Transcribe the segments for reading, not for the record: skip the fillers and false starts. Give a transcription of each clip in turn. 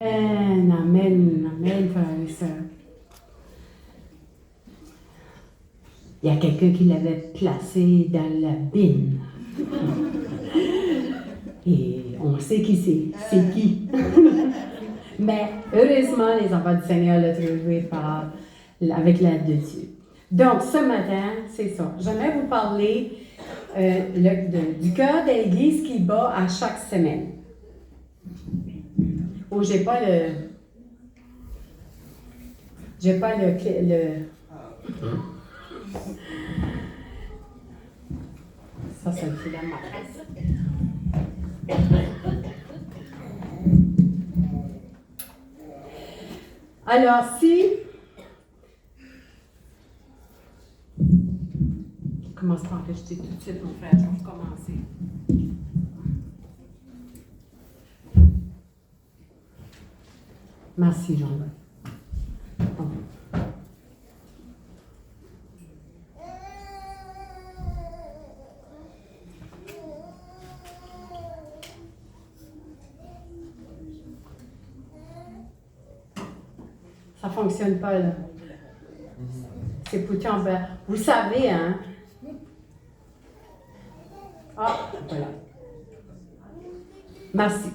Amen, amen, amen, frères et sœurs. Il y a quelqu'un qui l'avait placé dans la bine. Et on sait qui c'est qui. Mais heureusement, les enfants du Seigneur l'ont trouvé avec l'aide de Dieu. Donc, ce matin, c'est ça. J'aimerais vous parler du cœur de l'Église qui bat à chaque semaine. Oh, j'ai pas le. Ça, c'est le fil à ma face. Alors, si. Je commence par enregistrer tout de suite, mon frère. Je vais recommencer. Merci, Jean-Luc. Ça ne fonctionne pas, là. C'est foutu en bas. Vous savez, hein? Ah, voilà. Merci.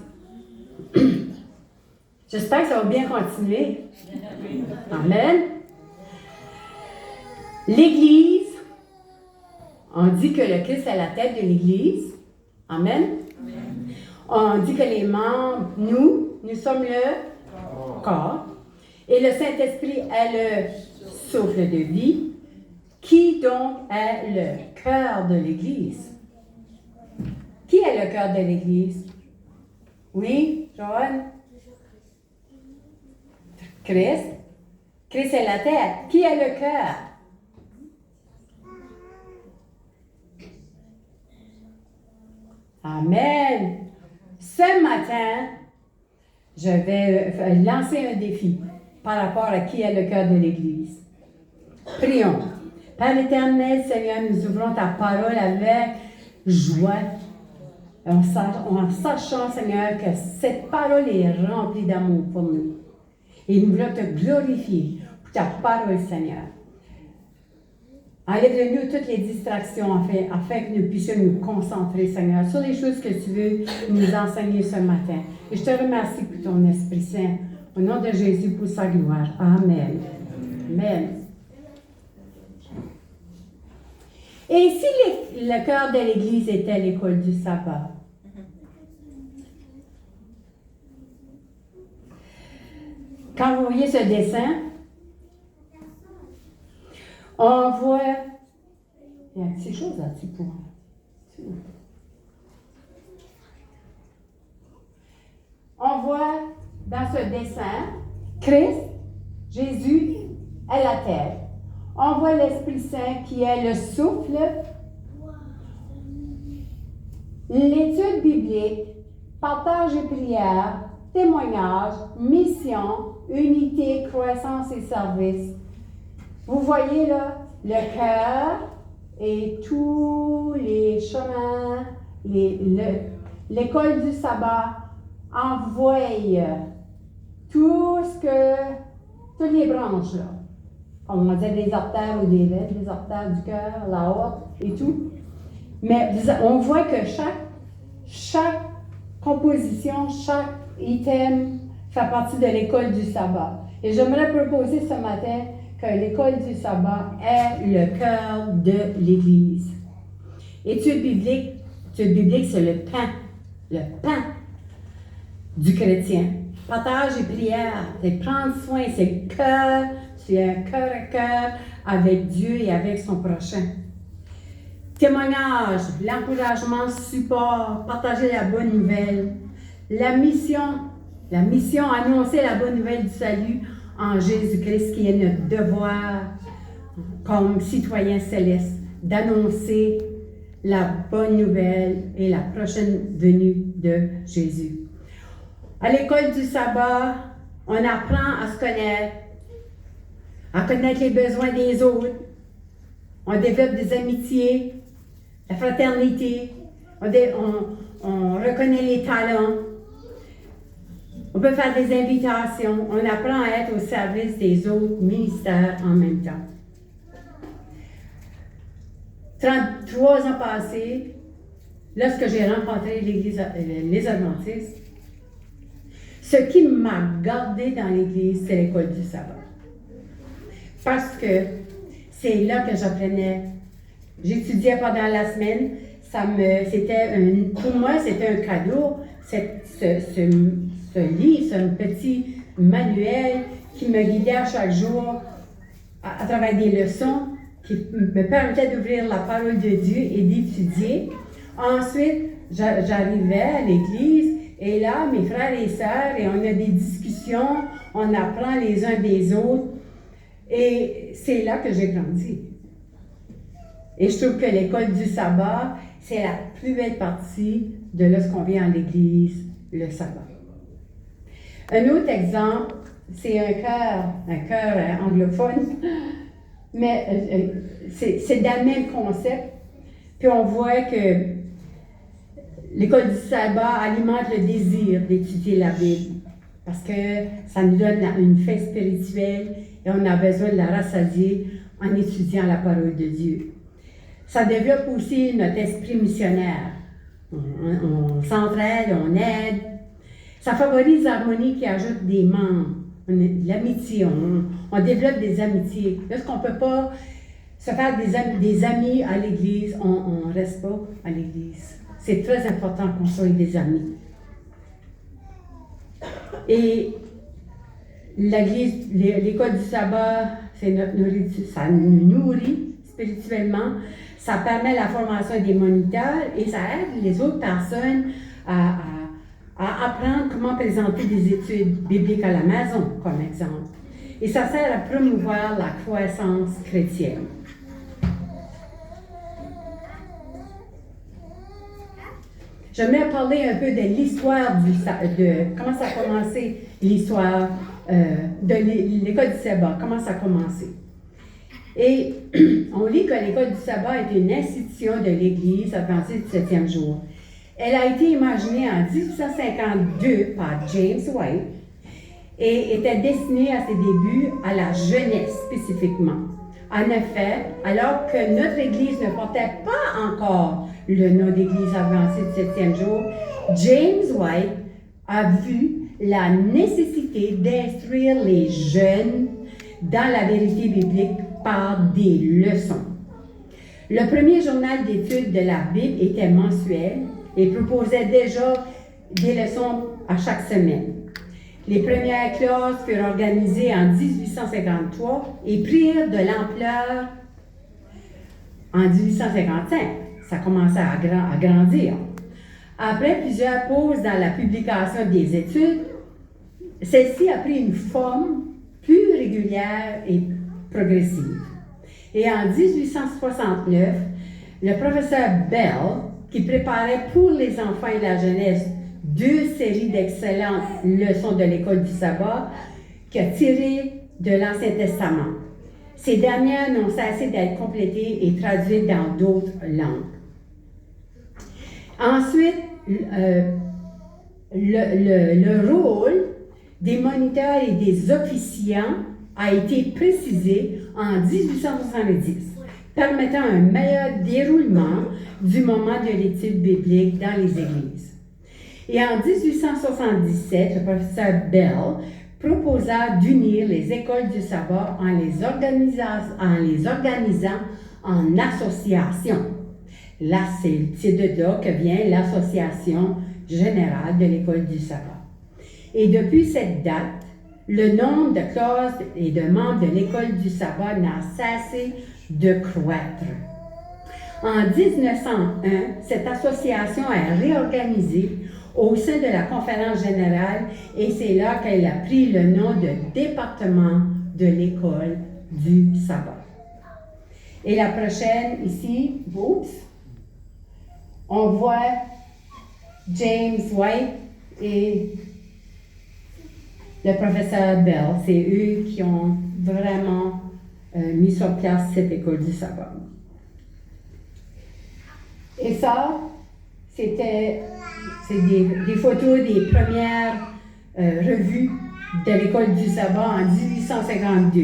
J'espère que ça va bien continuer. Amen. L'Église, on dit que le Christ est la tête de l'Église. Amen. On dit que les membres, nous sommes le corps. Et le Saint-Esprit est le souffle de vie, qui donc est le cœur de l'Église. Qui est le cœur de l'Église? Oui, Joanne? Christ. Christ est la tête. Qui est le cœur? Amen. Ce matin, je vais lancer un défi par rapport à qui est le cœur de l'Église. Prions. Père éternel, Seigneur, nous ouvrons ta parole avec joie, en sachant, Seigneur, que cette parole est remplie d'amour pour nous. Et nous voulons te glorifier pour ta parole, Seigneur. Enlève de nous toutes les distractions afin que nous puissions nous concentrer, Seigneur, sur les choses que tu veux nous enseigner ce matin. Et je te remercie pour ton Esprit Saint. Au nom de Jésus, pour sa gloire. Amen. Amen. Et si le cœur de l'Église était l'école du sabbat? Quand vous voyez ce dessin, on voit, il y a ces choses là-dessus pour moi. On voit dans ce dessin, Christ, Jésus est la tête. On voit l'Esprit Saint qui est le souffle. L'étude biblique, partage et prière, témoignage, mission, unité, croissance et service. Vous voyez là, le cœur et tous les chemins, l'école du sabbat envoie toutes les branches là. On va dire des artères ou des veines, les artères du cœur, la haute et tout. Mais on voit que chaque composition, chaque item fait partie de l'école du sabbat. Et j'aimerais proposer ce matin que l'école du sabbat est le cœur de l'Église. Étude biblique, c'est le pain du chrétien. Partage et prière, c'est prendre soin, c'est cœur, c'est un cœur à cœur avec Dieu et avec son prochain. Témoignage, l'encouragement, support, partager la bonne nouvelle. La mission, annoncer la bonne nouvelle du salut en Jésus-Christ, qui est notre devoir comme citoyens célestes, d'annoncer la bonne nouvelle et la prochaine venue de Jésus. À l'école du sabbat, on apprend à se connaître les besoins des autres. On développe des amitiés, la fraternité, on reconnaît les talents. On peut faire des invitations. On apprend à être au service des autres ministères en même temps. 33 ans passés, lorsque j'ai rencontré l'Église, les Adventistes, ce qui m'a gardé dans l'Église, c'est l'école du sabbat. Parce que c'est là que j'apprenais. J'étudiais pendant la semaine. Pour moi, c'était un cadeau. Ce livre, ce petit manuel qui me guidait à chaque jour à travers des leçons qui me permettaient d'ouvrir la parole de Dieu et d'étudier. Ensuite, j'arrivais à l'église et là, mes frères et sœurs, et on a des discussions, on apprend les uns des autres. Et c'est là que j'ai grandi. Et je trouve que l'école du sabbat, c'est la plus belle partie de lorsqu'on vient à l'église, le sabbat. Un autre exemple, c'est un chœur anglophone, mais c'est dans le même concept. Puis on voit que l'école du sabbat alimente le désir d'étudier la Bible, parce que ça nous donne une faim spirituelle et on a besoin de la rassasier en étudiant la parole de Dieu. Ça développe aussi notre esprit missionnaire. On s'entraide, on aide. Ça favorise l'harmonie qui ajoute des membres, l'amitié, on développe des amitiés. Lorsqu'on ne peut pas se faire des amis à l'église, on ne reste pas à l'église. C'est très important qu'on soit des amis. Et l'école du sabbat, c'est notre nourriture, ça nous nourrit spirituellement, ça permet la formation des moniteurs et ça aide les autres personnes à apprendre comment présenter des études bibliques à la maison, comme exemple. Et ça sert à promouvoir la croissance chrétienne. J'aimerais parler un peu de l'histoire de comment ça a commencé, l'histoire de l'école du sabbat, comment ça a commencé. Et on lit que l'école du sabbat est une institution de l'Église adventiste du 7e jour. Elle a été imaginée en 1852 par James White et était destinée à ses débuts à la jeunesse spécifiquement. En effet, alors que notre Église ne portait pas encore le nom d'Église adventiste du 7e jour, James White a vu la nécessité d'instruire les jeunes dans la vérité biblique par des leçons. Le premier journal d'études de la Bible était mensuel et proposait déjà des leçons à chaque semaine. Les premières classes furent organisées en 1853 et prirent de l'ampleur en 1855. Ça commençait à grandir. Après plusieurs pauses dans la publication des études, celle-ci a pris une forme plus régulière et progressive. Et en 1869, le professeur Bell, qui préparait pour les enfants et la jeunesse 2 séries d'excellentes leçons de l'école du sabbat, qui a tiré de l'Ancien Testament. Ces dernières n'ont cessé d'être complétées et traduites dans d'autres langues. Ensuite, le rôle des moniteurs et des officiants a été précisé en 1870, permettant un meilleur déroulement du moment de l'étude biblique dans les églises. Et en 1877, le professeur Bell proposa d'unir les écoles du sabbat en les organisant en association. Là, c'est de là que vient l'Association générale de l'école du sabbat. Et depuis cette date, le nombre de classes et de membres de l'école du sabbat n'a cessé de croître. En 1901, cette association est réorganisée au sein de la conférence générale et c'est là qu'elle a pris le nom de département de l'école du sabbat. Et la prochaine ici, on voit James White et le professeur Bell. C'est eux qui ont vraiment mis sur place cette école du sabbat. Et ça, c'est des photos des premières revue de l'école du sabbat en 1852.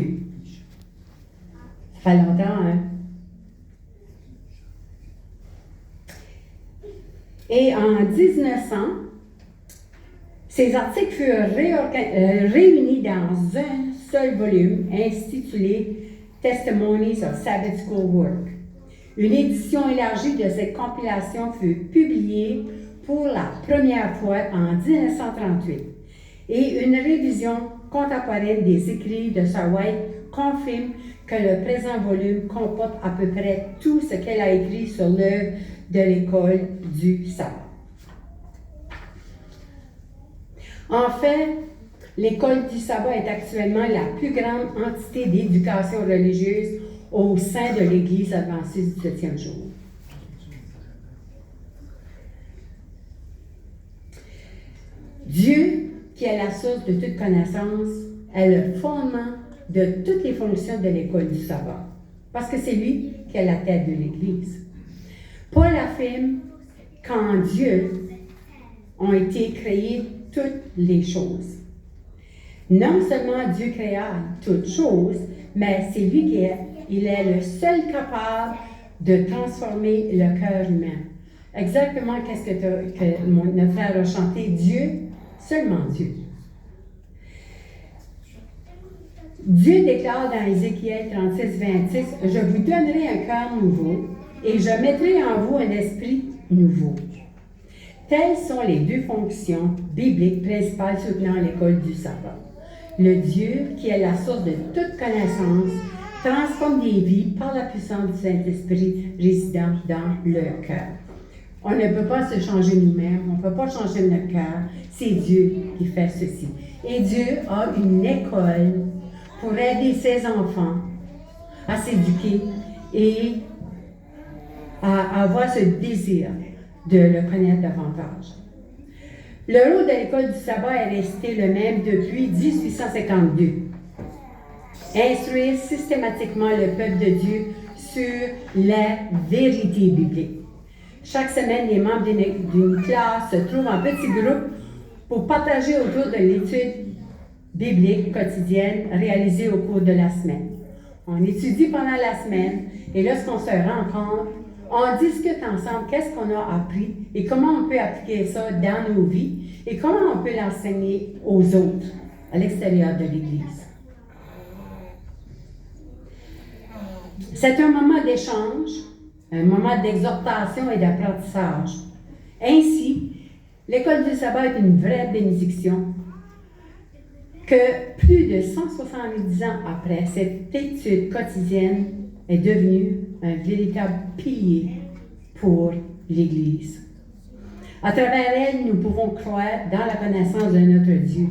Ça fait longtemps, hein? Et en 1900, ces articles furent réunis dans un seul volume intitulé Testimonies of Sabbath School Work. Une édition élargie de cette compilation fut publiée pour la première fois en 1938 et une révision contemporaine des écrits de Sir White confirme que le présent volume comporte à peu près tout ce qu'elle a écrit sur l'œuvre de l'école du sabbat. En fait, l'école du sabbat est actuellement la plus grande entité d'éducation religieuse au sein de l'Église adventiste du 7e jour. Dieu, qui est la source de toute connaissance, est le fondement de toutes les fonctions de l'école du sabbat, parce que c'est lui qui est la tête de l'Église. Paul affirme qu'en Dieu ont été créées toutes les choses. Non seulement Dieu créa toutes choses, mais c'est lui qui est le seul capable de transformer le cœur humain. Exactement qu'est-ce que notre frère a chanté, Dieu, seulement Dieu. Dieu déclare dans Ézéchiel 36, 26, « Je vous donnerai un cœur nouveau et je mettrai en vous un esprit nouveau. » Telles sont les deux fonctions bibliques principales soutenant l'école du sabbat. Le Dieu, qui est la source de toute connaissance, transforme des vies par la puissance du Saint-Esprit résidant dans leur cœur. On ne peut pas se changer nous-mêmes, on ne peut pas changer notre cœur, c'est Dieu qui fait ceci. Et Dieu a une école pour aider ses enfants à s'éduquer et à avoir ce désir de le connaître davantage. Le rôle de l'école du sabbat est resté le même depuis 1852. Instruire systématiquement le peuple de Dieu sur la vérité biblique. Chaque semaine, les membres d'une classe se trouvent en petits groupes pour partager autour de l'étude biblique quotidienne réalisée au cours de la semaine. On étudie pendant la semaine et lorsqu'on se rencontre, on discute ensemble qu'est-ce qu'on a appris et comment on peut appliquer ça dans nos vies et comment on peut l'enseigner aux autres à l'extérieur de l'Église. C'est un moment d'échange, un moment d'exhortation et d'apprentissage. Ainsi, l'école du sabbat est une vraie bénédiction que plus de 170 ans après, cette étude quotidienne est devenue un véritable pilier pour l'Église. À travers elle, nous pouvons croire dans la connaissance de notre Dieu.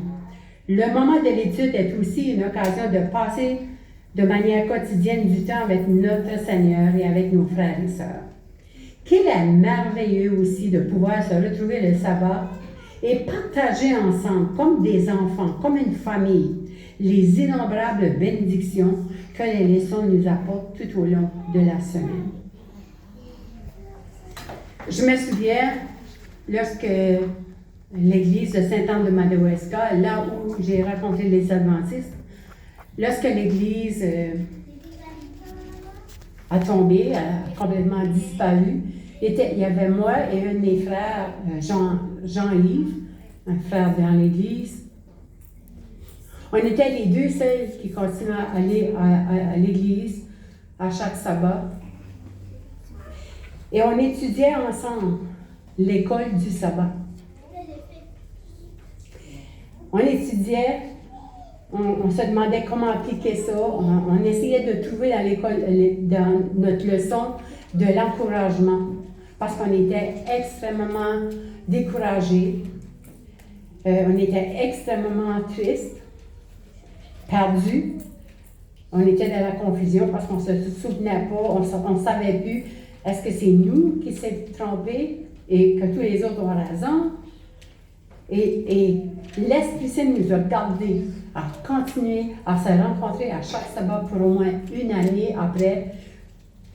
Le moment de l'étude est aussi une occasion de passer de manière quotidienne du temps avec notre Seigneur et avec nos frères et sœurs. Qu'il est merveilleux aussi de pouvoir se retrouver le sabbat et partager ensemble, comme des enfants, comme une famille, les innombrables bénédictions que les leçons nous apportent tout au long de la semaine. Je me souviens, lorsque l'église de Sainte-Anne de Madawaska, là où j'ai rencontré les adventistes, lorsque l'église a tombé, a complètement disparu, il y avait moi et un de mes frères, Jean-Yves, un frère dans l'église. On était les deux seuls qui continuaient à aller à l'église à chaque sabbat. Et on étudiait ensemble l'école du sabbat. On étudiait, on se demandait comment appliquer ça, on essayait de trouver dans l'école, dans notre leçon, de l'encouragement, parce qu'on était extrêmement découragés, on était extrêmement tristes, perdus, on était dans la confusion parce qu'on ne se souvenait pas, on ne savait plus, est-ce que c'est nous qui s'est trompés et que tous les autres ont raison? Et l'Esprit Saint nous a gardés à continuer à se rencontrer à chaque sabbat pour au moins une année après.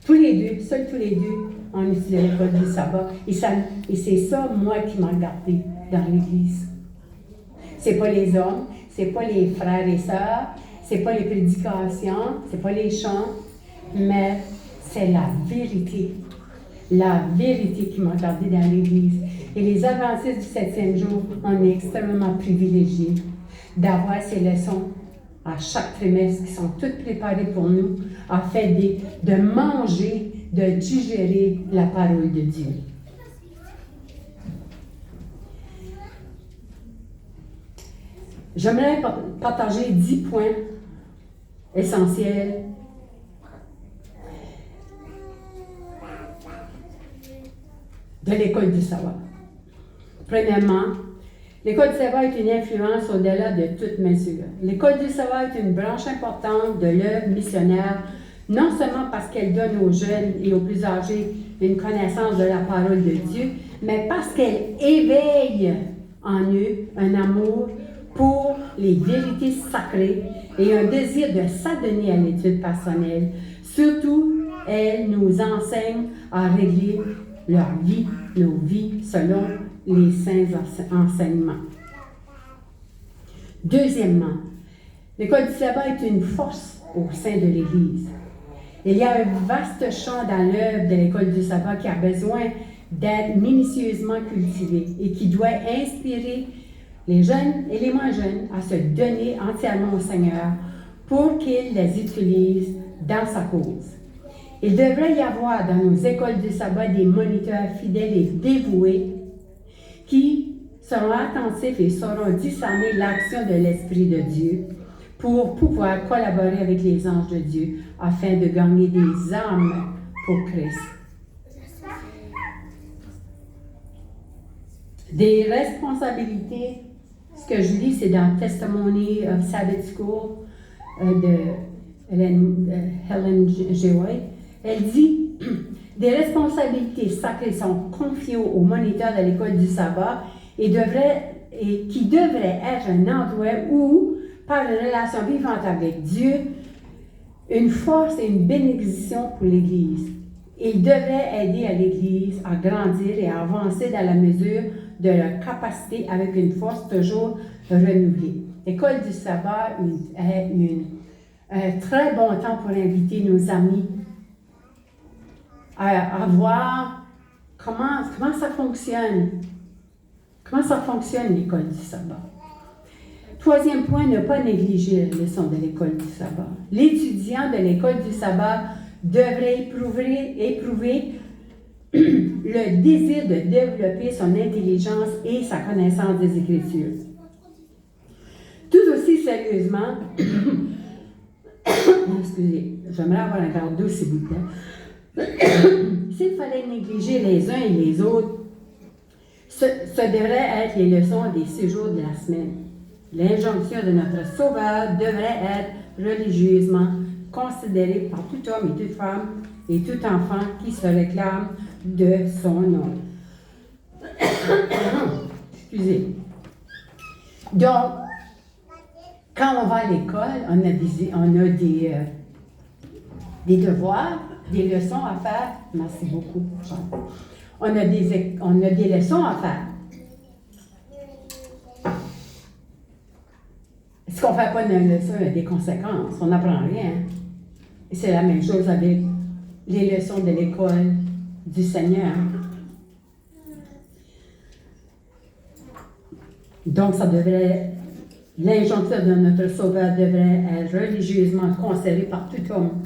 Tous les deux, seuls tous les deux, on étudiait l'école du sabbat. Et c'est ça, moi, qui m'a gardé dans l'Église. C'est pas les hommes, c'est pas les frères et sœurs, c'est pas les prédications, c'est pas les chants, mais c'est la vérité. La vérité qui m'a gardée dans l'Église. Et les adventistes du 7e jour, on est extrêmement privilégiés d'avoir ces leçons à chaque trimestre qui sont toutes préparées pour nous, afin de manger, de digérer la parole de Dieu. J'aimerais partager 10 points essentiels de l'école du sabbat. Premièrement, l'école du sabbat est une influence au-delà de toute mesure. L'école du sabbat est une branche importante de l'œuvre missionnaire, non seulement parce qu'elle donne aux jeunes et aux plus âgés une connaissance de la parole de Dieu, mais parce qu'elle éveille en eux un amour pour les vérités sacrées et un désir de s'adonner à l'étude personnelle. Surtout, elle nous enseigne à régler leur vie, nos vies, selon les saints enseignements. Deuxièmement, l'école du sabbat est une force au sein de l'Église. Il y a un vaste champ dans l'œuvre de l'école du sabbat qui a besoin d'être minutieusement cultivé et qui doit inspirer les jeunes et les moins jeunes à se donner entièrement au Seigneur pour qu'il les utilise dans sa cause. Il devrait y avoir dans nos écoles du sabbat des moniteurs fidèles et dévoués qui seront attentifs et sauront discerner l'action de l'Esprit de Dieu pour pouvoir collaborer avec les anges de Dieu afin de gagner des âmes pour Christ. Des responsabilités, ce que je lis, c'est dans Testimony of Sabbath School de Helen G. White. Elle dit « Des responsabilités sacrées sont confiées aux moniteurs de l'école du sabbat et qui devraient être un endroit où, par une relation vivante avec Dieu, une force et une bénédiction pour l'Église. Ils devraient aider à l'Église à grandir et à avancer dans la mesure de leur capacité avec une force toujours renouvelée. L'école du sabbat est un très bon temps pour inviter nos amis à voir comment ça fonctionne. Comment ça fonctionne l'école du sabbat. Troisième point, ne pas négliger la leçon de l'école du sabbat. L'étudiant de l'école du sabbat devrait éprouver le désir de développer son intelligence et sa connaissance des Écritures. Tout aussi sérieusement, excusez, j'aimerais avoir un verre d'eau s'il vous plaît. S'il fallait négliger les uns et les autres, ce devrait être les leçons des 6 jours de la semaine. L'injonction de notre Sauveur devrait être religieusement considérée par tout homme et toute femme et tout enfant qui se réclame de son nom. Excusez. Donc, quand on va à l'école, on a des devoirs, des leçons à faire. Merci beaucoup, Jean. On a des leçons à faire. Si on ne fait pas une leçon, il y a des conséquences. On n'apprend rien. Et c'est la même chose avec les leçons de l'école du Seigneur. Donc, l'injonction de notre Sauveur devrait être religieusement conservée par tout homme,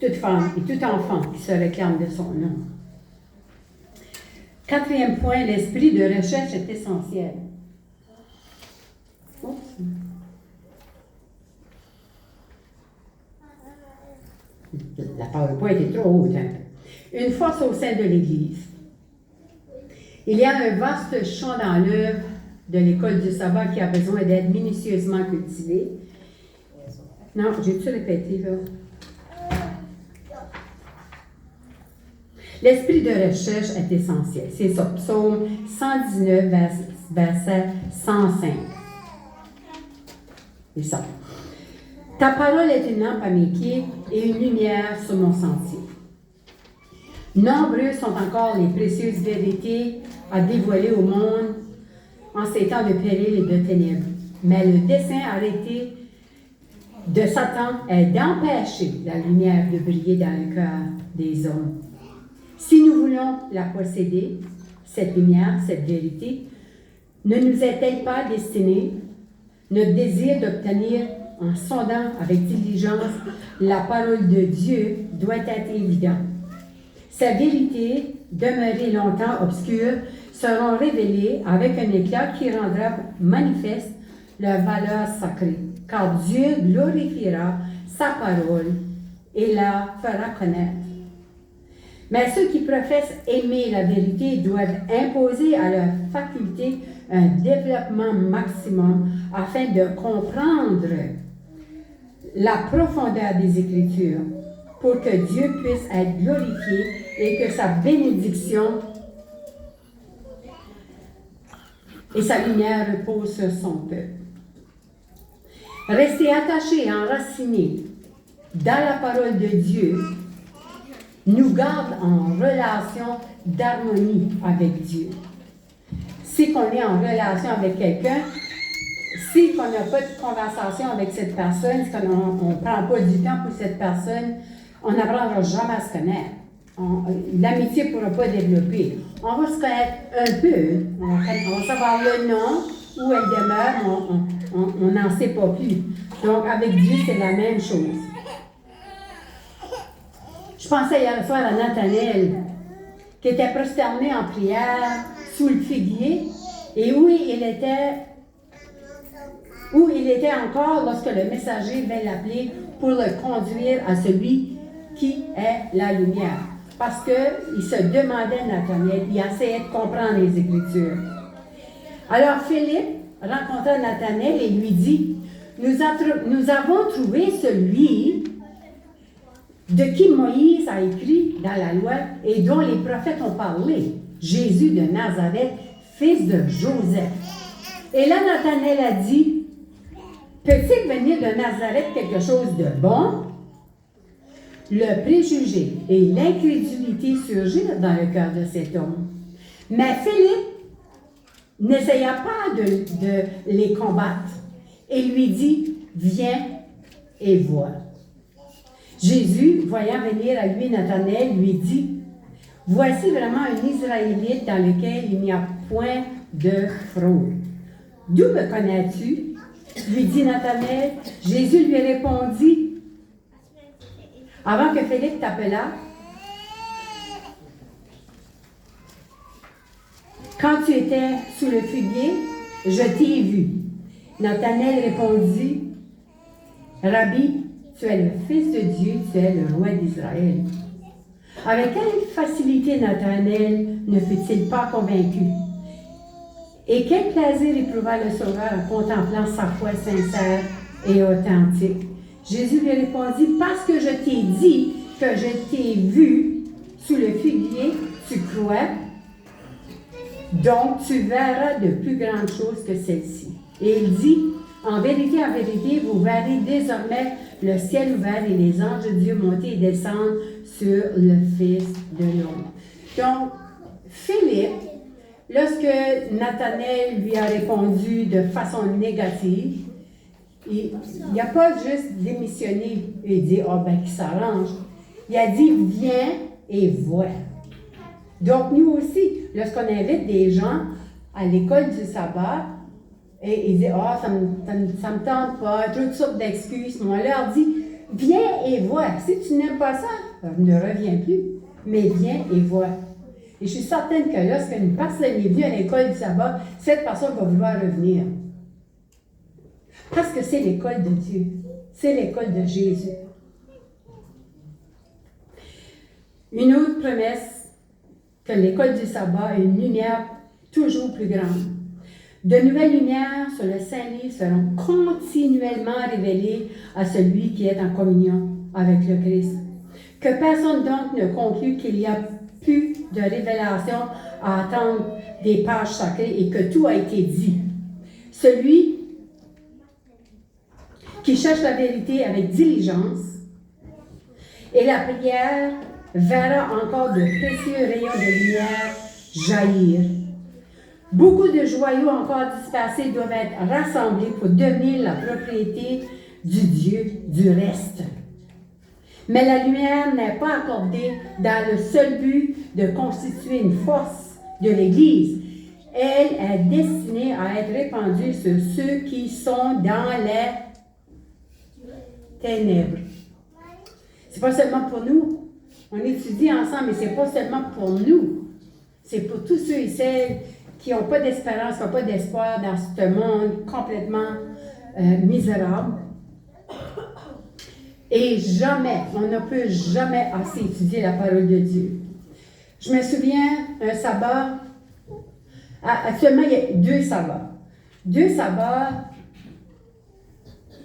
toute femme et tout enfant qui se réclame de son nom. Quatrième point, l'esprit de recherche est essentiel. Oups. La PowerPoint est trop haute. Une force au sein de l'Église. Il y a un vaste champ dans l'œuvre de l'école du sabbat qui a besoin d'être minutieusement cultivé. Non, j'ai-tu répété là? L'esprit de recherche est essentiel. C'est ça, Psaume 119, verset 105. C'est ça. Ta parole est une lampe à mes pieds et une lumière sur mon sentier. Nombreux sont encore les précieuses vérités à dévoiler au monde en ces temps de péril et de ténèbres. Mais le dessein arrêté de Satan est d'empêcher la lumière de briller dans le cœur des hommes. Si nous voulons la posséder, cette lumière, cette vérité, ne nous est-elle pas destinée? Notre désir d'obtenir, en sondant avec diligence la parole de Dieu, doit être évident. Sa vérité, demeurée longtemps obscure, seront révélées avec un éclat qui rendra manifeste leur valeur sacrée, car Dieu glorifiera sa parole et la fera connaître. Mais ceux qui professent aimer la vérité doivent imposer à leur faculté un développement maximum afin de comprendre la profondeur des Écritures pour que Dieu puisse être glorifié et que sa bénédiction et sa lumière reposent sur son peuple. Rester attaché et enraciné dans la parole de Dieu nous garde en relation d'harmonie avec Dieu. Si on est en relation avec quelqu'un, si on n'a pas de conversation avec cette personne, si on ne prend pas du temps pour cette personne, on n'apprendra jamais à se connaître. L'amitié ne pourra pas développer. On va se connaître un peu, on va savoir le nom, où elle demeure, on n'en sait pas plus. Donc avec Dieu, c'est la même chose. Je pensais hier soir à Nathanaël, qui était prosterné en prière sous le figuier, et où il était encore lorsque le messager vint l'appeler pour le conduire à celui qui est la lumière. Parce qu'il se demandait, Nathanaël, il essayait de comprendre les Écritures. Alors Philippe rencontra Nathanaël et lui dit, nous avons trouvé celui de qui Moïse a écrit dans la loi et dont les prophètes ont parlé, Jésus de Nazareth, fils de Joseph. Et là, Nathanaël a dit, peut-il venir de Nazareth quelque chose de bon? Le préjugé et l'incrédulité surgirent dans le cœur de cet homme. Mais Philippe n'essaya pas de les combattre et lui dit, viens et vois. Jésus, voyant venir à lui Nathanaël, lui dit, voici vraiment un Israélite dans lequel il n'y a point de fraude. D'où me connais-tu? Lui dit Nathanaël. Jésus lui répondit, avant que Philippe t'appelât, quand tu étais sous le figuier, je t'ai vu. Nathanaël répondit, Rabbi, tu es le Fils de Dieu, tu es le roi d'Israël. Avec quelle facilité Nathanaël ne fut-il pas convaincu? Et quel plaisir éprouva le Sauveur en contemplant sa foi sincère et authentique? Jésus lui répondit, parce que je t'ai dit que je t'ai vu sous le figuier, tu crois, donc tu verras de plus grandes choses que celles-ci. Et il dit, en vérité, vous verrez désormais le ciel ouvert et les anges de Dieu monter et descendre sur le Fils de l'homme. Donc, Philippe, lorsque Nathanaël lui a répondu de façon négative, il n'a pas juste démissionné et dit, qu'il s'arrange. Il a dit, viens et vois. Donc, nous aussi, lorsqu'on invite des gens à l'école du sabbat, et ils disent, ça me tente pas, toutes sortes d'excuses. Moi, on leur dit, viens et vois. Si tu n'aimes pas ça, ne reviens plus, mais viens et vois. Et je suis certaine que lorsqu'une personne est venue à l'école du sabbat, cette personne va vouloir revenir. Parce que c'est l'école de Dieu. C'est l'école de Jésus. Une autre promesse, que l'école du sabbat est une lumière toujours plus grande. De nouvelles lumières sur le Saint-Livre seront continuellement révélées à celui qui est en communion avec le Christ. Que personne donc ne conclue qu'il y a plus de révélation à attendre des pages sacrées et que tout a été dit. Celui qui cherche la vérité avec diligence et la prière verra encore de précieux rayons de lumière jaillir. Beaucoup de joyaux encore dispersés doivent être rassemblés pour devenir la propriété du Dieu du reste. Mais la lumière n'est pas accordée dans le seul but de constituer une force de l'Église. Elle est destinée à être répandue sur ceux qui sont dans les ténèbres. C'est pas seulement pour nous. On étudie ensemble, mais c'est pas seulement pour nous. C'est pour tous ceux et celles qui n'ont pas d'espérance, qui n'ont pas d'espoir dans ce monde complètement misérable. Et jamais, on ne peut jamais assez étudier la parole de Dieu. Je me souviens, un sabbat, actuellement il y a 2 sabbats. 2 sabbats,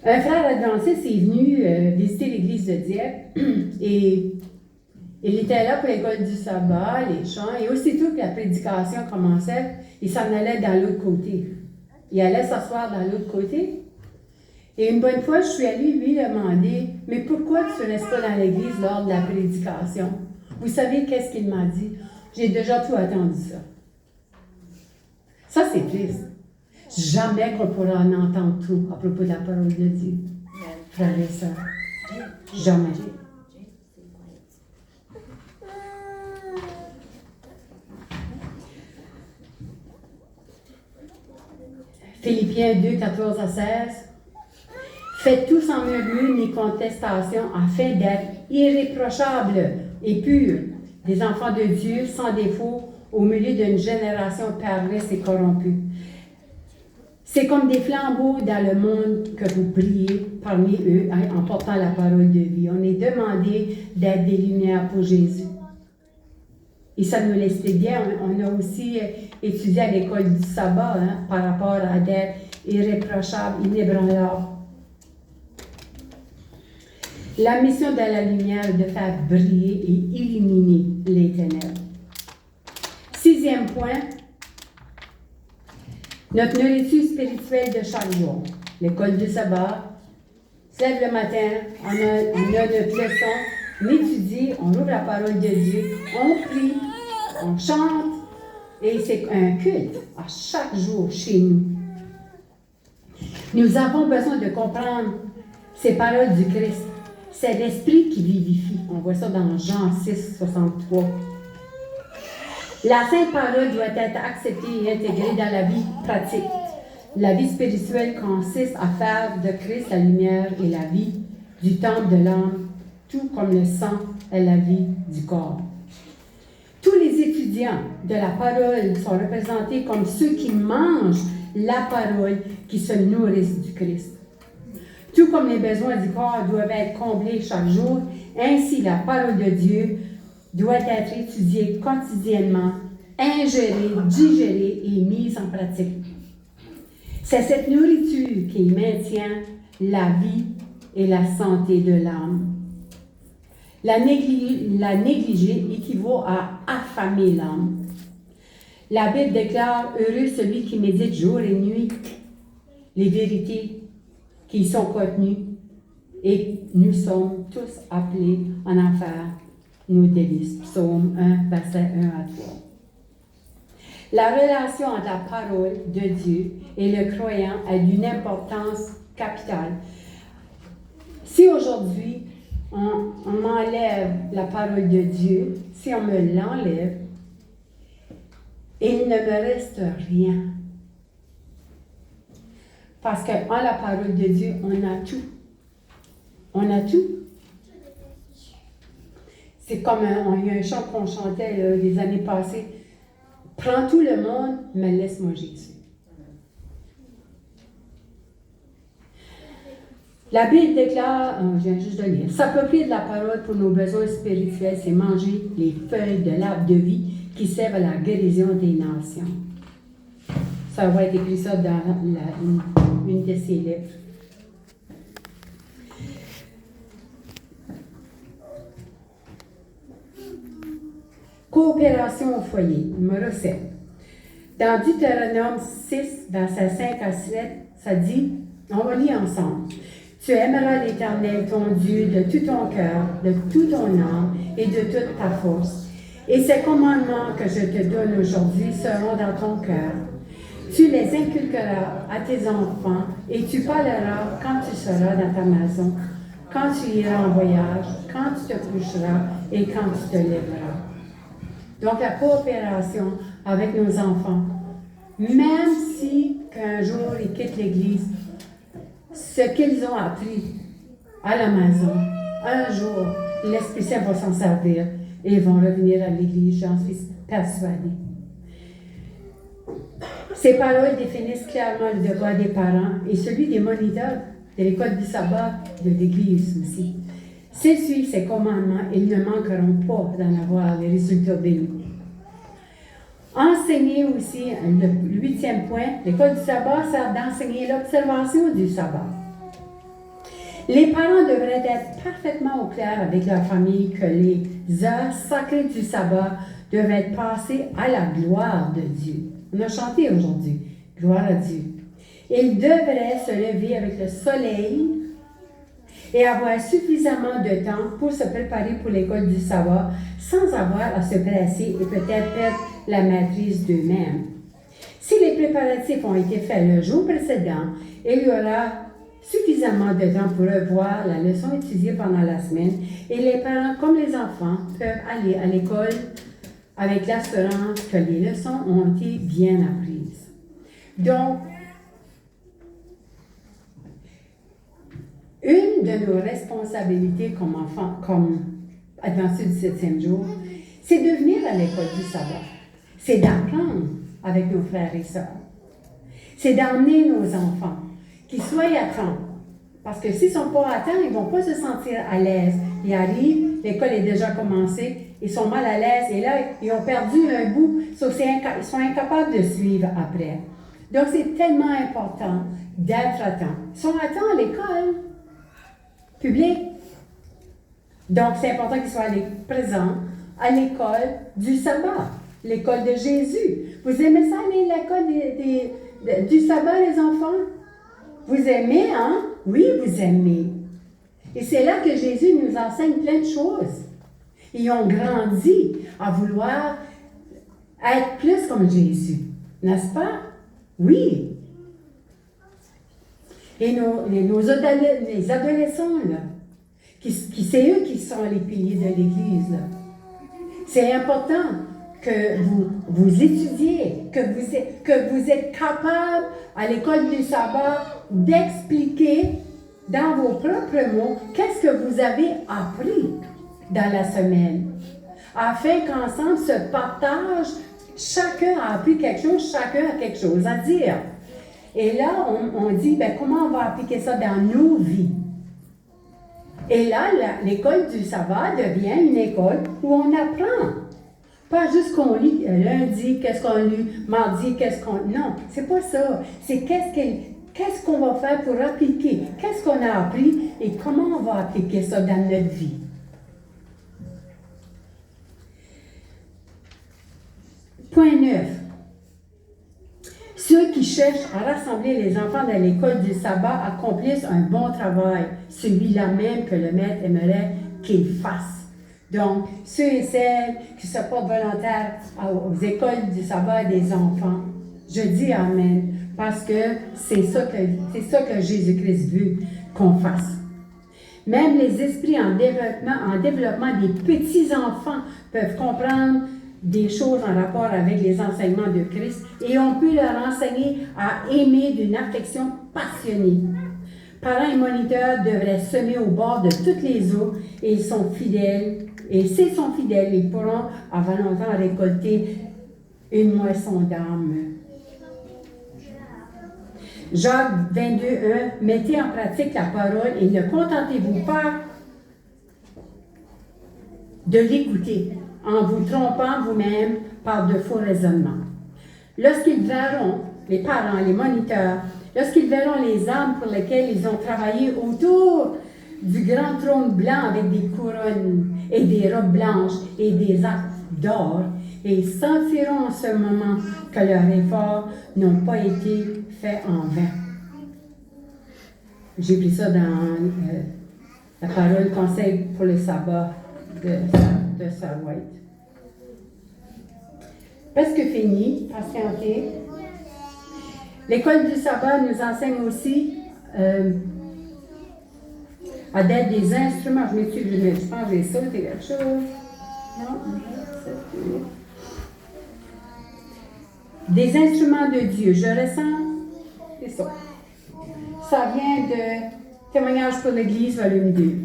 un frère adventiste est venu visiter l'église de Dieppe et il était là pour l'école du sabbat, les chants, et aussitôt que la prédication commençait, il s'en allait dans l'autre côté. Il allait s'asseoir dans l'autre côté. Et une bonne fois, je suis allée lui demander, « Mais pourquoi tu ne restes pas dans l'église lors de la prédication? » Vous savez qu'est-ce qu'il m'a dit? J'ai déjà tout attendu ça. Ça, c'est triste. Jamais qu'on pourra en entendre tout à propos de la parole de Dieu. Frères et sœurs. Jamais. Philippiens 2, 14 à 16. Faites tout sans murmure ni contestation, afin d'être irréprochables et purs, des enfants de Dieu sans défaut, au milieu d'une génération perverse et corrompue. C'est comme des flambeaux dans le monde que vous brillez parmi eux en portant la parole de vie. On est demandé d'être des lumières pour Jésus. Et ça nous l'explique bien. On a aussi étudié à l'école du sabbat par rapport à d'être irréprochable, inébranlable. La mission de la lumière est de faire briller et illuminer les ténèbres. 6e point, notre nourriture spirituelle de chaque jour. L'école du sabbat, se lève le matin, on a notre leçon, on étudie, on ouvre la parole de Dieu, on prie, on chante, et c'est un culte à chaque jour chez nous. Nous avons besoin de comprendre ces paroles du Christ. C'est l'Esprit qui vivifie. On voit ça dans Jean 6, 63. La Sainte Parole doit être acceptée et intégrée dans la vie pratique. La vie spirituelle consiste à faire de Christ la lumière et la vie du temple de l'âme, tout comme le sang est la vie du corps. Tous les étudiants de la parole sont représentés comme ceux qui mangent la parole, qui se nourrissent du Christ. Tout comme les besoins du corps doivent être comblés chaque jour, ainsi la parole de Dieu doit être étudiée quotidiennement, ingérée, digérée et mise en pratique. C'est cette nourriture qui maintient la vie et la santé de l'âme. La négliger équivaut à affamer l'âme. La Bible déclare « Heureux celui qui médite jour et nuit les vérités qui y sont contenues, et nous sommes tous appelés en enfer nos délices. » Psaume 1, verset 1 à 3. La relation entre la parole de Dieu et le croyant est d'une importance capitale. Si aujourd'hui, on m'enlève la parole de Dieu, si on me l'enlève, il ne me reste rien. Parce qu'en la parole de Dieu, on a tout. On a tout. C'est comme il y a un chant qu'on chantait les années passées. Prends tout le monde, mais laisse-moi Jésus. La Bible déclare, je viens juste de lire, s'approprier de la parole pour nos besoins spirituels, c'est manger les feuilles de l'arbre de vie qui servent à la guérison des nations. Ça va être écrit ça dans une de ses lettres. Coopération au foyer, numéro 7. Dans Deutéronome 6, versets 5 à 7, ça dit, on va lire ensemble. Tu aimeras l'Éternel, ton Dieu, de tout ton cœur, de toute ton âme et de toute ta force. Et ces commandements que je te donne aujourd'hui seront dans ton cœur. Tu les inculqueras à tes enfants et tu parleras quand tu seras dans ta maison, quand tu iras en voyage, quand tu te coucheras et quand tu te lèveras. Donc, la coopération avec nos enfants, même si qu'un jour ils quittent l'Église, ce qu'ils ont appris à la maison, un jour, l'Esprit Saint va s'en servir et ils vont revenir à l'Église, j'en suis persuadée. Ces paroles définissent clairement le devoir des parents et celui des moniteurs de l'école du sabbat de l'Église aussi. S'ils suivent ces commandements, ils ne manqueront pas d'en avoir les résultats bénis. Enseigner aussi, le 8e point, l'école du sabbat sert d'enseigner l'observation du sabbat. Les parents devraient être parfaitement au clair avec leur famille que les heures sacrées du sabbat doivent être passées à la gloire de Dieu. On a chanté aujourd'hui, gloire à Dieu. Ils devraient se lever avec le soleil et avoir suffisamment de temps pour se préparer pour l'école du sabbat sans avoir à se presser et peut-être perdre la maîtrise d'eux-mêmes. Si les préparatifs ont été faits le jour précédent, il y aura suffisamment de temps pour revoir la leçon étudiée pendant la semaine et les parents comme les enfants peuvent aller à l'école avec l'assurance que les leçons ont été bien apprises. Donc, une de nos responsabilités comme enfants, comme adventistes du 7e jour, c'est de venir à l'école du sabbat. C'est d'apprendre avec nos frères et sœurs. C'est d'emmener nos enfants, qu'ils soient attents. Parce que s'ils ne sont pas attents, ils ne vont pas se sentir à l'aise. Ils arrivent, l'école est déjà commencée, ils sont mal à l'aise et là, ils ont perdu un bout, ils sont incapables de suivre après. Donc, c'est tellement important d'être à temps. Ils sont à temps à l'école publique. Donc, c'est important qu'ils soient présents à l'école du sabbat, l'école de Jésus. Vous aimez ça, l'école du sabbat, les enfants? Vous aimez, hein? Oui, vous aimez. Et c'est là que Jésus nous enseigne plein de choses. Ils ont grandi à vouloir être plus comme Jésus, n'est-ce pas? Oui. Et les adolescents, là, c'est eux qui sont les piliers de l'Église, là. C'est important que vous étudiez, que vous êtes capable à l'école du sabbat d'expliquer dans vos propres mots qu'est-ce que vous avez appris dans la semaine, afin qu'ensemble se partage, chacun a appris quelque chose, chacun a quelque chose à dire. Et là, on dit, comment on va appliquer ça dans nos vies? Et là, l'école du sabbat devient une école où on apprend. Pas juste qu'on lit lundi, qu'est-ce qu'on lit, mardi, qu'est-ce qu'on... Non, c'est pas ça. C'est qu'est-ce qu'on va faire pour appliquer, qu'est-ce qu'on a appris et comment on va appliquer ça dans notre vie. Point 9. Ceux qui cherchent à rassembler les enfants dans l'école du sabbat accomplissent un bon travail, celui-là même que le maître aimerait qu'ils fassent. Donc, ceux et celles qui se portent volontaires aux écoles du sabbat des enfants, je dis Amen, parce que c'est ça que Jésus-Christ veut qu'on fasse. Même les esprits en développement des petits-enfants peuvent comprendre des choses en rapport avec les enseignements de Christ et on peut leur enseigner à aimer d'une affection passionnée. Parents et moniteurs devraient semer au bord de toutes les eaux et ils sont fidèles. Et s'ils sont fidèles, ils pourront avant longtemps récolter une moisson d'âme. Jacques 22:1, mettez en pratique la parole et ne contentez-vous pas de l'écouter en vous trompant vous-même par de faux raisonnements. Lorsqu'ils verront, les parents, les moniteurs, lorsqu'ils verront les âmes pour lesquelles ils ont travaillé autour du grand trône blanc avec des couronnes et des robes blanches et des arcs d'or, et ils sentiront en ce moment que leurs efforts n'ont pas été faits en vain. J'ai pris ça dans la parole conseil pour le sabbat de Sir White. Presque fini, patientez. L'école du sabbat nous enseigne aussi à d'être des instruments. Je m'excuse, je pense que j'ai sauté quelque chose. Non, des instruments de Dieu. Je ressens, c'est ça. Ça vient de Témoignage pour l'Église, volume 2.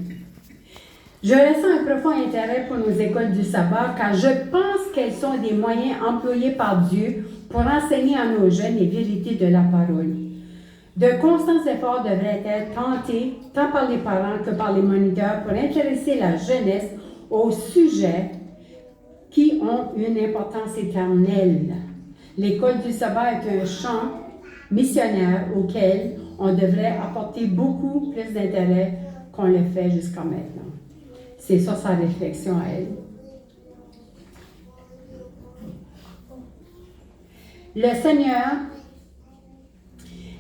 Je ressens un profond intérêt pour nos écoles du sabbat car je pense qu'elles sont des moyens employés par Dieu pour enseigner à nos jeunes les vérités de la parole. De constants efforts devraient être tentés, tant par les parents que par les moniteurs, pour intéresser la jeunesse aux sujets qui ont une importance éternelle. L'école du sabbat est un champ missionnaire auquel on devrait apporter beaucoup plus d'intérêt qu'on le fait jusqu'à maintenant. C'est ça sa réflexion à elle. Le Seigneur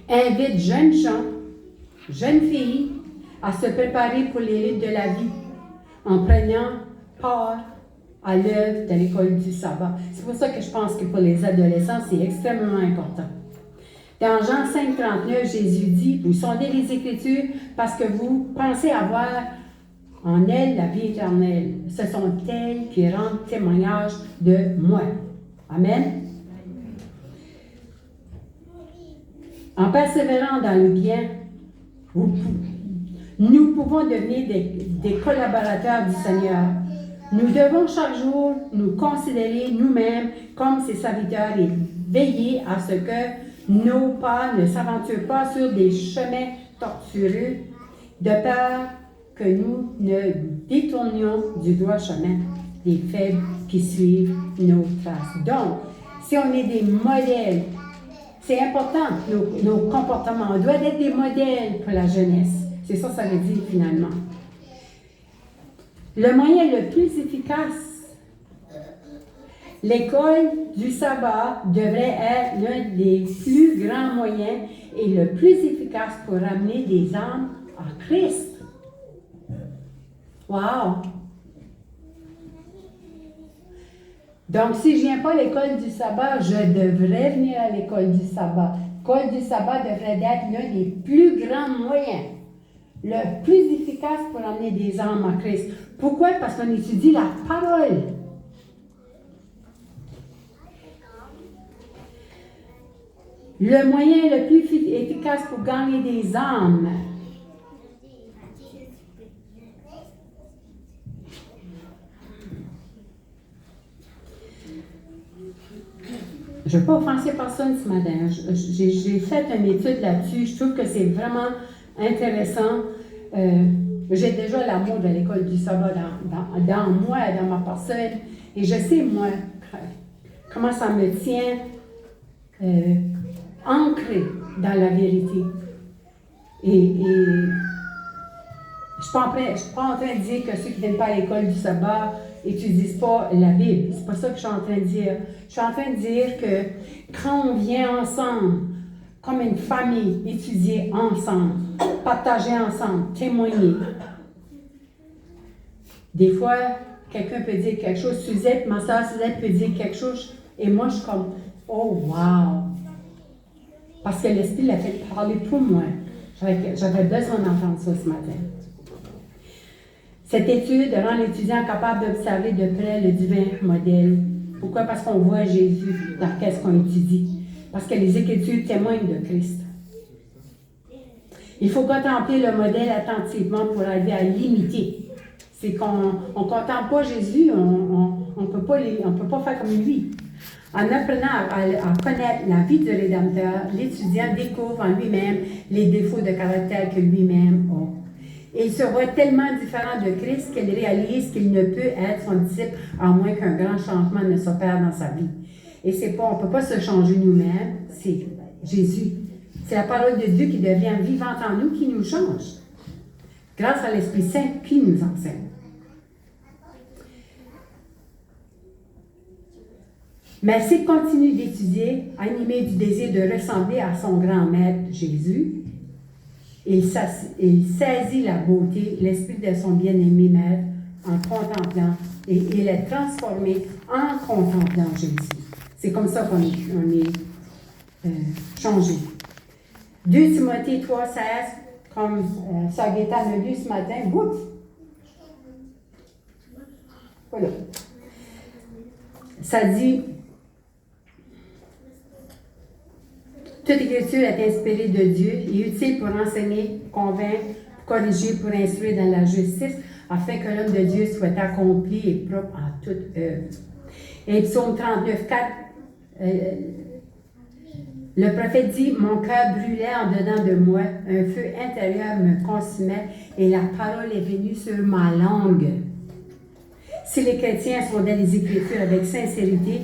invite jeunes gens, jeunes filles, à se préparer pour les luttes de la vie en prenant part à l'œuvre de l'école du sabbat. C'est pour ça que je pense que pour les adolescents, c'est extrêmement important. Dans Jean 5, 39, Jésus dit, « Vous sondez les Écritures parce que vous pensez avoir en elles la vie éternelle. Ce sont elles qui rendent témoignage de moi. » Amen. En persévérant dans le bien, nous pouvons devenir des collaborateurs du Seigneur. Nous devons chaque jour nous considérer nous-mêmes comme ses serviteurs et veiller à ce que nos pas ne s'aventurent pas sur des chemins tortueux, de peur que nous ne détournions du droit chemin des faibles qui suivent nos traces. Donc, si on est des modèles, c'est important, nos comportements. On doit être des modèles pour la jeunesse. C'est ça, ça veut dire finalement. Le moyen le plus efficace, l'école du sabbat devrait être l'un des plus grands moyens et le plus efficace pour ramener des âmes à Christ. Wow! Donc, si je ne viens pas à l'école du sabbat, je devrais venir à l'école du sabbat. L'école du sabbat devrait être l'un des plus grands moyens, le plus efficace pour amener des âmes à Christ. Pourquoi? Parce qu'on étudie la parole. Le moyen le plus efficace pour gagner des âmes. Je ne veux pas offenser personne ce matin. J'ai fait une étude là-dessus. Je trouve que c'est vraiment intéressant. J'ai déjà l'amour de l'école du sabbat dans moi, dans ma personne. Et je sais, moi, comment ça me tient ancré dans la vérité. Et je ne suis pas en train de dire que ceux qui ne viennent pas à l'école du sabbat n'étudient pas la Bible. C'est pas ça que je suis en train de dire. Je suis en train de dire que quand on vient ensemble, comme une famille, étudier ensemble, partager ensemble, témoigner. Des fois, quelqu'un peut dire quelque chose, Suzette, ma soeur Suzette peut dire quelque chose, et moi je suis comme, oh wow! Parce que l'Esprit l'a fait parler pour moi. J'avais besoin d'entendre ça ce matin. Cette étude rend l'étudiant capable d'observer de près le divin modèle. Pourquoi? Parce qu'on voit Jésus dans qu'est-ce qu'on étudie. Parce que les Écritures témoignent de Christ. Il faut contempler le modèle attentivement pour arriver à l'imiter. C'est qu'on ne contemple pas Jésus, on ne peut pas faire comme lui. En apprenant à connaître la vie du Rédempteur, l'étudiant découvre en lui-même les défauts de caractère que lui-même a. Et il se voit tellement différent de Christ qu'il réalise qu'il ne peut être son disciple à moins qu'un grand changement ne s'opère dans sa vie. Et on ne peut pas se changer nous-mêmes, c'est Jésus. C'est la parole de Dieu qui devient vivante en nous, qui nous change, grâce à l'Esprit Saint qui nous enseigne. Mais s'il continue d'étudier, animé du désir de ressembler à son grand maître Jésus, il saisit la beauté, l'esprit de son bien-aimé maître en contemplant, et il est transformé en contemplant Jésus. C'est comme ça qu'on est changer. 2 Timothée 3,16, comme Sœur Gaétane l'a lu ce matin, oups! Voilà. Ça dit, toute écriture est inspirée de Dieu et utile pour enseigner, convaincre, corriger, pour instruire dans la justice, afin que l'homme de Dieu soit accompli et propre en toute œuvre. Et Psaume 39, 4, le prophète dit, mon cœur brûlait en dedans de moi, un feu intérieur me consumait et la parole est venue sur ma langue. Si les chrétiens sont dans les Écritures avec sincérité,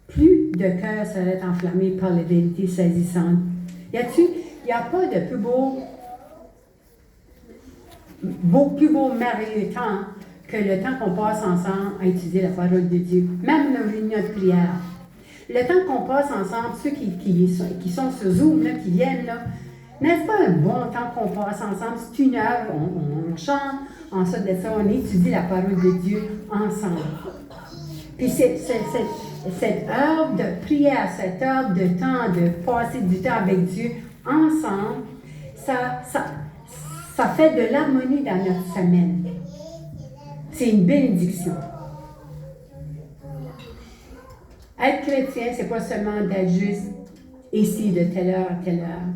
plus de cœurs seraient enflammés par les vérités saisissantes. Il n'y a pas de plus beau, merveilleux temps que le temps qu'on passe ensemble à étudier la parole de Dieu, même nos réunions de prière. Le temps qu'on passe ensemble, ceux qui sont sur Zoom, là, qui viennent, là, n'est-ce pas un bon temps qu'on passe ensemble? C'est 1 heure, on chante, ensuite de ça, on étudie la parole de Dieu ensemble. Puis cette heure de prière, cette heure de temps, de passer du temps avec Dieu ensemble, ça fait de l'harmonie dans notre semaine. C'est une bénédiction. Être chrétien, c'est pas seulement d'être juste ici de telle heure à telle heure.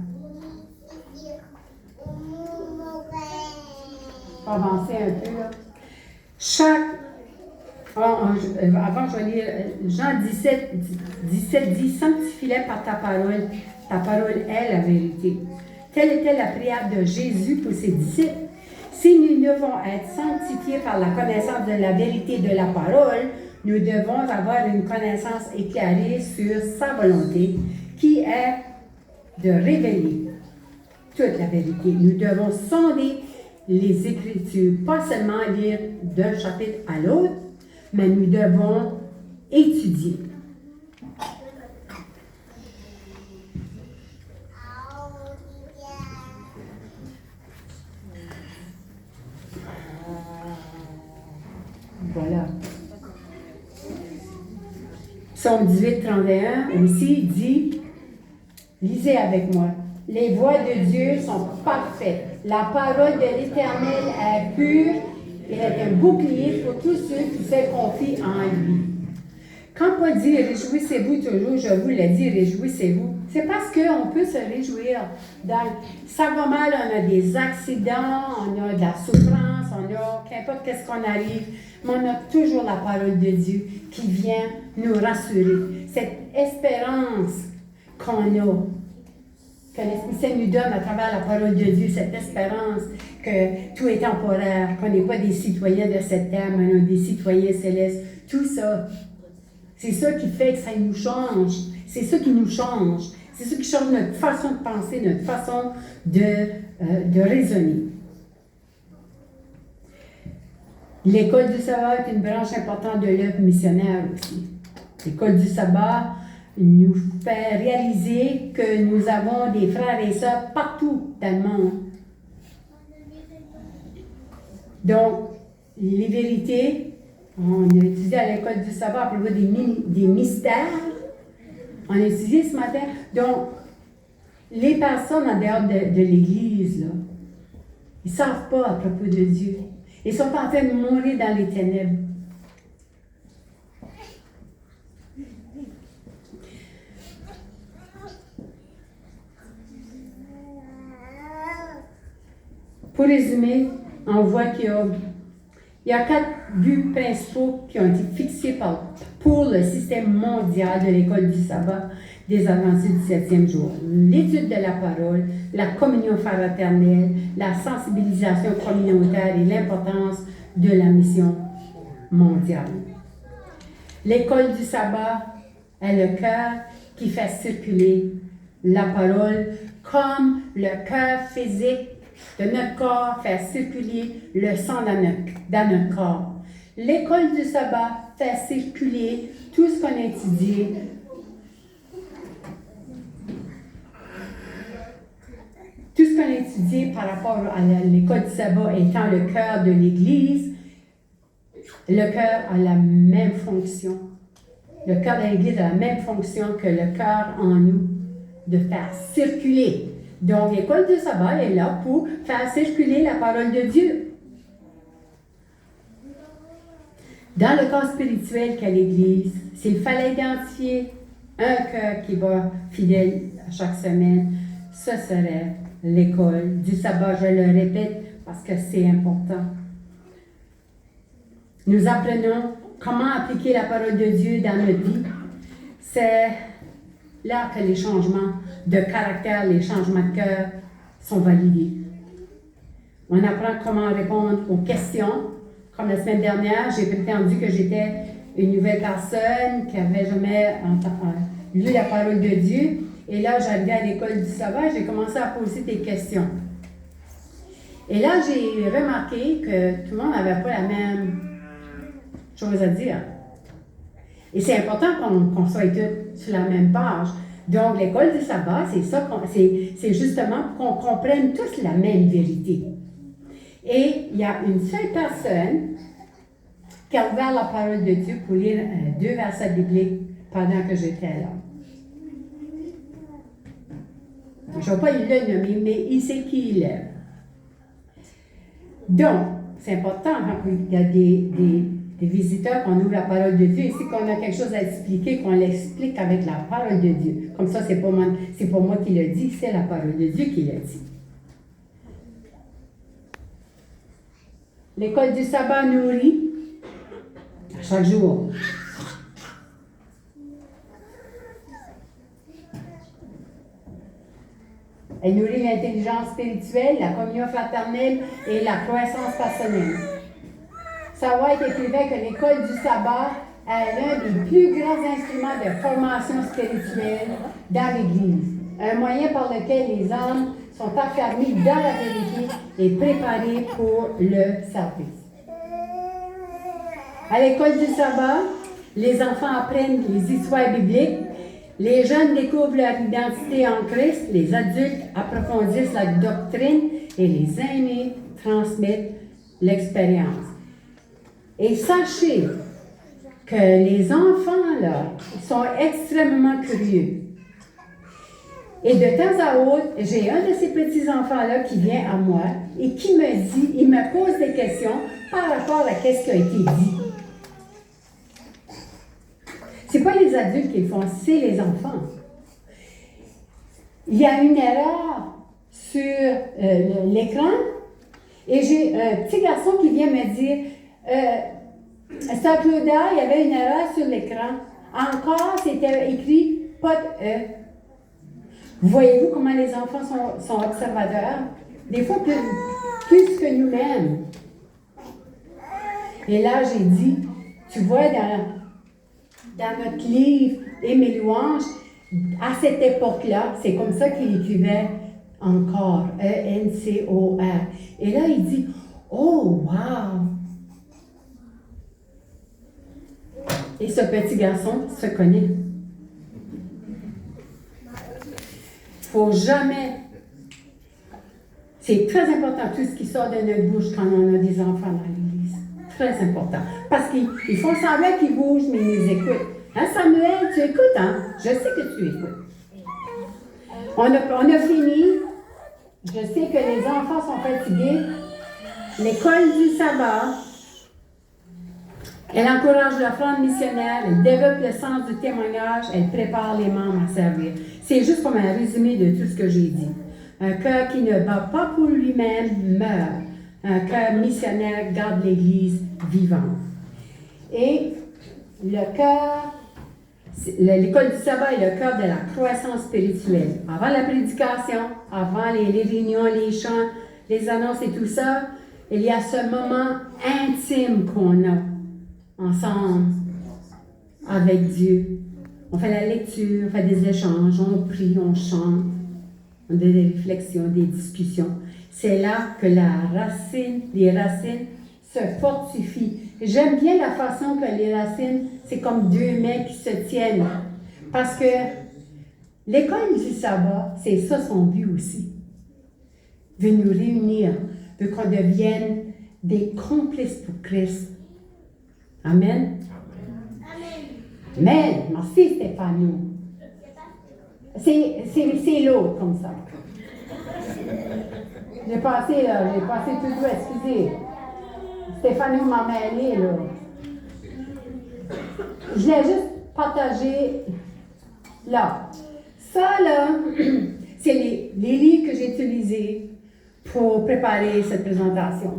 On va avancer un peu là. Avant, je vais lire Jean 17 dit, sanctifie-les par ta parole est la vérité. Telle était la prière de Jésus pour ses disciples. Si nous devons être sanctifiés par la connaissance de la vérité de la parole, nous devons avoir une connaissance éclairée sur sa volonté, qui est de révéler toute la vérité. Nous devons sonder les Écritures, pas seulement lire d'un chapitre à l'autre, mais nous devons étudier. Voilà. Psaume 18, 31 aussi dit, lisez avec moi, les voies de Dieu sont parfaites. La parole de l'Éternel est pure et est un bouclier pour tous ceux qui se confient en lui. Quand Paul dit réjouissez-vous toujours, je vous l'ai dit, réjouissez-vous, c'est parce qu'on peut se réjouir. Ça va mal, on a des accidents, on a de la souffrance, on a qu'importe qu'est-ce qu'on arrive, mais on a toujours la parole de Dieu qui vient nous rassurer. Cette espérance qu'on a, que l'Esprit Saint nous donne à travers la parole de Dieu, cette espérance que tout est temporaire, qu'on n'est pas des citoyens de cette terre, mais on est des citoyens célestes. Tout ça, c'est ça qui fait que ça nous change. C'est ça qui nous change. C'est ça qui change notre façon de penser, notre façon de raisonner. L'école du sabbat est une branche importante de l'œuvre missionnaire aussi. L'école du sabbat nous fait réaliser que nous avons des frères et sœurs partout dans le monde. Donc, les vérités, on a étudié à l'école du sabbat à propos des mystères. On a étudié ce matin. Donc, les personnes en dehors de l'Église, là, ils ne savent pas à propos de Dieu. Ils sont en train de mourir dans les ténèbres. Pour résumer, on voit qu'il y a 4 buts principaux qui ont été fixés pour le système mondial de l'école du sabbat des Adventistes du 7e jour. L'étude de la parole, la communion fraternelle, la sensibilisation communautaire et l'importance de la mission mondiale. L'école du sabbat est le cœur qui fait circuler la parole comme le cœur physique de notre corps fait circuler le sang dans notre corps. L'école du sabbat fait circuler tout ce qu'on a étudié. Tout ce qu'on a étudié par rapport à l'école du sabbat étant le cœur de l'Église, le cœur a la même fonction. Le cœur de l'Église a la même fonction que le cœur en nous de faire circuler. Donc, l'école du sabbat est là pour faire circuler la parole de Dieu. Dans le corps spirituel qu'est l'Église, s'il fallait identifier un cœur qui va fidèle à chaque semaine, ce serait l'école du sabbat. Je le répète parce que c'est important. Nous apprenons comment appliquer la parole de Dieu dans notre vie. C'est là que les changements de caractère, les changements de cœur sont validés. On apprend comment répondre aux questions. Comme la semaine dernière, j'ai prétendu que j'étais une nouvelle personne qui n'avait jamais lu la parole de Dieu. Et là, j'arrivais à l'école du sabbat, j'ai commencé à poser des questions. Et là, j'ai remarqué que tout le monde n'avait pas la même chose à dire. Et c'est important qu'on soit tous sur la même page. Donc, l'école du sabbat, c'est justement qu'on comprenne tous la même vérité. Et il y a une seule personne qui a ouvert la parole de Dieu pour lire 2 versets bibliques pendant que j'étais là. Je ne vais pas le nommer, mais il sait qui il est. Donc, c'est important quand il y a des visiteurs qu'on ouvre la parole de Dieu. Et si on a quelque chose à expliquer, qu'on l'explique avec la parole de Dieu. Comme ça, c'est pas moi qui le dis, c'est la parole de Dieu qui le dit. L'école du sabbat nourrit à chaque jour. Elle nourrit l'intelligence spirituelle, la communion fraternelle et la croissance personnelle. White écrivait que l'école du sabbat est l'un des plus grands instruments de formation spirituelle dans l'Église. Un moyen par lequel les âmes sont affermis dans la vérité et préparés pour le service. À l'école du sabbat, les enfants apprennent les histoires bibliques, les jeunes découvrent leur identité en Christ, les adultes approfondissent la doctrine et les aînés transmettent l'expérience. Et sachez que les enfants, là, sont extrêmement curieux. Et de temps à autre, j'ai un de ces petits-enfants-là qui vient à moi et qui me dit, il me pose des questions par rapport à ce qui a été dit. Ce n'est pas les adultes qui le font, c'est les enfants. Il y a une erreur sur l'écran et j'ai un petit garçon qui vient me dire, Sœur Claudia, il y avait une erreur sur l'écran. Encore, c'était écrit pas de E. Voyez-vous comment les enfants sont observateurs? Des fois, plus que nous-mêmes. Et là, j'ai dit, tu vois, dans notre livre et mes louanges, à cette époque-là, c'est comme ça qu'il écrivait encore, E-N-C-O-R. Et là, il dit, oh, wow! Et ce petit garçon se connaît. Il ne faut jamais. C'est très important tout ce qui sort de notre bouche quand on a des enfants dans l'église. Très important. Parce qu'ils font semblant qu'ils bougent, mais ils les écoutent. Hein, Samuel, tu écoutes, hein? Je sais que tu écoutes. On a fini. Je sais que les enfants sont fatigués. L'école du sabbat, elle encourage l'offrande missionnaire, elle développe le sens du témoignage, elle prépare les membres à servir. C'est juste comme un résumé de tout ce que j'ai dit. Un cœur qui ne bat pas pour lui-même meurt. Un cœur missionnaire garde l'Église vivante. Et le cœur, l'école du sabbat est le cœur de la croissance spirituelle. Avant la prédication, avant les réunions, les chants, les annonces et tout ça, il y a ce moment intime qu'on a ensemble avec Dieu. On fait la lecture, on fait des échanges, on prie, on chante, on a des réflexions, des discussions. C'est là que les racines se fortifient. J'aime bien la façon que les racines, c'est comme 2 mains qui se tiennent. Parce que l'école du sabbat, c'est ça son but aussi. Veut nous réunir, veut qu'on devienne des complices pour Christ. Amen. Amen. Merci Stéphanie. C'est l'autre comme ça. J'ai passé tout doux, excusez. Stéphanie m'a mêlé, là. Je voulais juste partager là. Ça, là, c'est les livres que j'ai utilisés pour préparer cette présentation.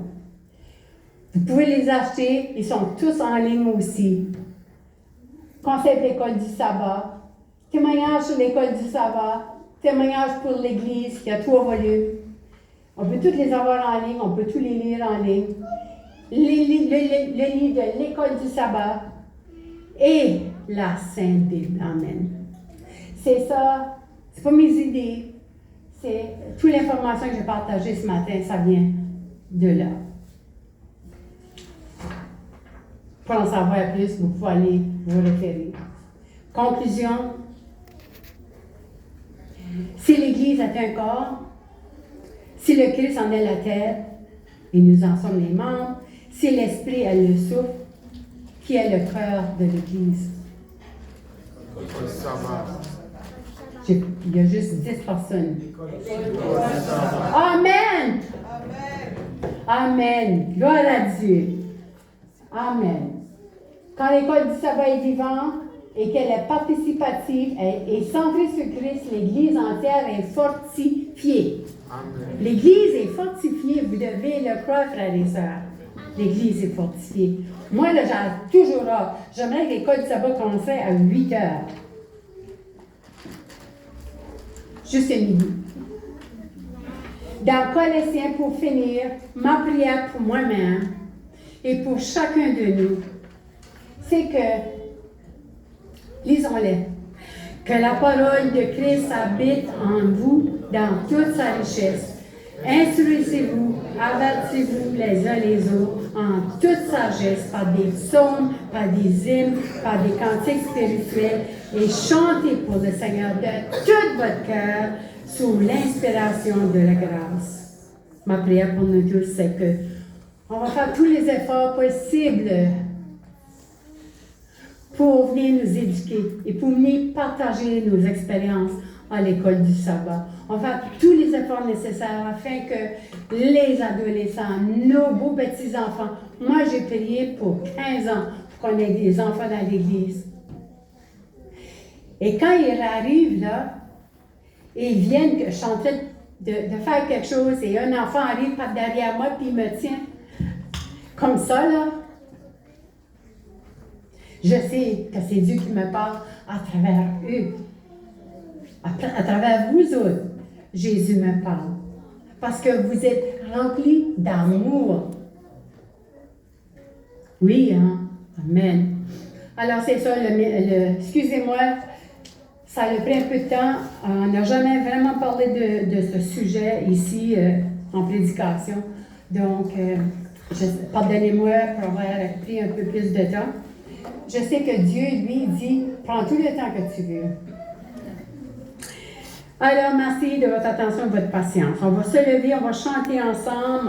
Vous pouvez les acheter, ils sont tous en ligne aussi. Concept l'école du sabbat, témoignage sur l'école du sabbat, témoignage pour l'Église, qui a 3 volumes. On peut tous les avoir en ligne, on peut tous les lire en ligne. Le livre de l'école du sabbat et la Sainte Bible. Amen. C'est ça, c'est pas mes idées, c'est toute l'information que j'ai partagée ce matin, ça vient de là. Pour en savoir plus, vous pouvez aller vous référer. Conclusion. Si l'Église est un corps, si le Christ en est la tête, et nous en sommes les membres, si l'Esprit est le souffle, qui est le cœur de l'Église? Il y a juste 10 personnes. Amen! Amen! Gloire à Dieu! Amen! Quand l'école du sabbat est vivante et qu'elle est participative et centrée sur Christ, l'Église entière est fortifiée. Amen. L'Église est fortifiée, vous devez le croire, frères et sœurs. L'Église est fortifiée. Moi, là, j'ai toujours hâte. J'aimerais que l'école du sabbat commencerait à 8 heures. Juste midi. Dans Colossiens, pour finir, ma prière pour moi-même et pour chacun de nous, c'est que, lisons-les, que la parole de Christ habite en vous dans toute sa richesse. Instruisez-vous, avertissez-vous les uns les autres en toute sagesse par des psaumes, par des hymnes, par des cantiques spirituels et chantez pour le Seigneur de tout votre cœur sous l'inspiration de la grâce. Ma prière pour nous tous, c'est que on va faire tous les efforts possibles pour venir nous éduquer et pour venir partager nos expériences à l'école du sabbat. On va faire tous les efforts nécessaires afin que les adolescents, nos beaux petits-enfants, moi j'ai prié pour 15 ans pour qu'on ait des enfants dans l'église. Et quand ils arrivent là, et ils viennent, je suis en train de faire quelque chose et un enfant arrive par derrière moi puis il me tient comme ça là. Je sais que c'est Dieu qui me parle à travers eux. À travers vous autres, Jésus me parle. Parce que vous êtes remplis d'amour. Oui, hein? Amen. Alors, c'est ça, excusez-moi, ça a pris un peu de temps. On n'a jamais vraiment parlé de ce sujet ici en prédication. Donc, pardonnez-moi pour avoir pris un peu plus de temps. Je sais que Dieu, lui, dit, prends tout le temps que tu veux. Alors, merci de votre attention et de votre patience. On va se lever, on va chanter ensemble.